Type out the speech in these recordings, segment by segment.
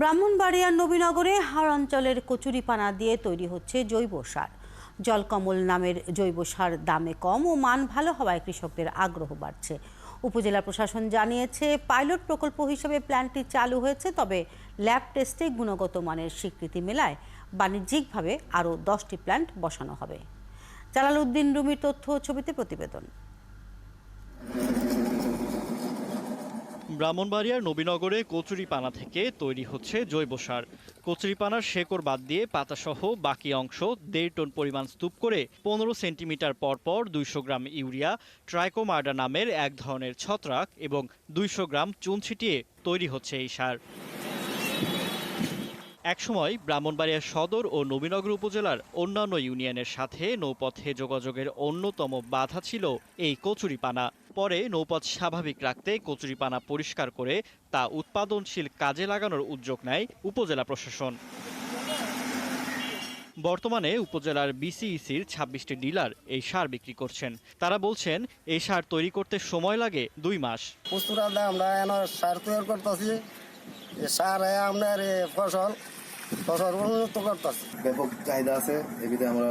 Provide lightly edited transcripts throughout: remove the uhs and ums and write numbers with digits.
ব্রাহ্মণবাড়িয়ার নবীনগরে হাড় অঞ্চলের কচুরিপানা দিয়ে তৈরি হচ্ছে জৈব সার। জলকমল নামের জৈব সার দামে কম ও মান ভালো হওয়ায় কৃষকদের আগ্রহ বাড়ছে। উপজেলা প্রশাসন জানিয়েছে পাইলট প্রকল্প হিসেবে প্ল্যান্টটি চালু হয়েছে, তবে ল্যাব টেস্টে গুণগত মানের স্বীকৃতি মেলায় বাণিজ্যিকভাবে আরও 10টি প্ল্যান্ট বসানো হবে। জালাল উদ্দিন রুমির তথ্য ছবিতে প্রতিবেদন। ব্রাহ্মণবাড়িয়ার নবীনগরে কচুরিপানা থেকে তৈরি হচ্ছে জৈব সার। কচুরিপানার শেকড় বাদ দিয়ে পাতাসহ বাকি অংশ 1.5 টন পরিমাণ স্তূপ করে 15 সেন্টিমিটার পরপর 200 গ্রাম ইউরিয়া, ট্রাইকোমার্ডা নামের এক ধরনের ছত্রাক এবং 200 গ্রাম চুন ছিটিয়ে তৈরি হচ্ছে এই সার। একসময় ব্রাহ্মণবাড়িয়া সদর ও নবীনগর উপজেলার অন্যান্য ইউনিয়নের সাথে নৌপথে যোগাযোগের অন্যতম বাধা ছিল এই কচুরিপানা। পরে নৌপথ স্বাভাবিক রাখতে কচুরিপানা পরিষ্কার করে তা উৎপাদনশীল কাজে লাগানোর উদ্যোগ নেয় উপজেলা প্রশাসন। বর্তমানে উপজেলার বিসিইসির 26টি ডিলার এই সার বিক্রি করছেন। তারা বলছেন এই সার তৈরি করতে সময় লাগে 2 মাস। আমরা সার তৈরি করতেছি, সার আপনার ফসল উন্নত করতেছি। ব্যাপক চাহিদা আছে, এবিধে আমরা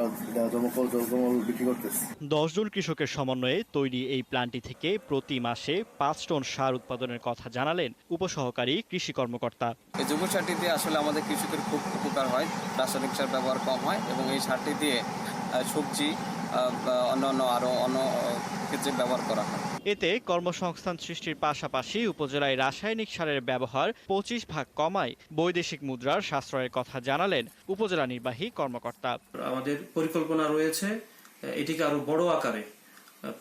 জলকমল বিক্রি করতেছি। 10 জন কৃষকের সমন্বয়ে তৈরি এই প্ল্যান্টটি থেকে প্রতি মাসে 5 টন সার উৎপাদনের কথা জানালেন উপসহকারী কৃষি কর্মকর্তা। এই জৈব সারটি দিয়ে আসলে আমাদের কৃষকের খুব উপকার হয়, রাসায়নিক সার ব্যবহার কম হয় এবং এই সারটি দিয়ে সবজি অন্যান্য আরও অন্য ক্ষেত্রে ব্যবহার করা হয়। এতে কর্মসংস্থান সৃষ্টির পাশাপাশি উপজেলায় রাসায়নিক সারের ব্যবহার 25 ভাগ কমায় বৈদেশিক মুদ্রার সাশ্রয়ের কথা জানালেন উপজেলা নির্বাহী কর্মকর্তা। আমাদের পরিকল্পনা রয়েছে এটিকে আরো বড় আকারে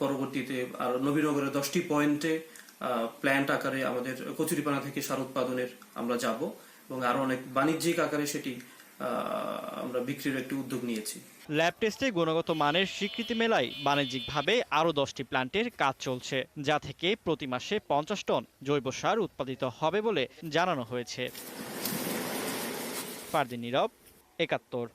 পরবর্তীতে আর নবীনগরের 10টি পয়েন্টে প্ল্যান্ট আকারে আমাদের কচুরিপানা থেকে সার উৎপাদনের আমরা যাব এবং আরো অনেক বাণিজ্যিক আকারে সেটি আমরা বিক্রির একটি উদ্যোগ নিয়েছি। ল্যাব টেস্টে গুণগত মানের স্বীকৃতি মেলায় বাণিজ্যিকভাবে আরও 10টি প্ল্যান্টের কাজ চলছে, যা থেকে প্রতি মাসে 50 টন জৈব সার উৎপাদিত হবে বলে জানানো হয়েছে। ফারদিন নীরব, 71।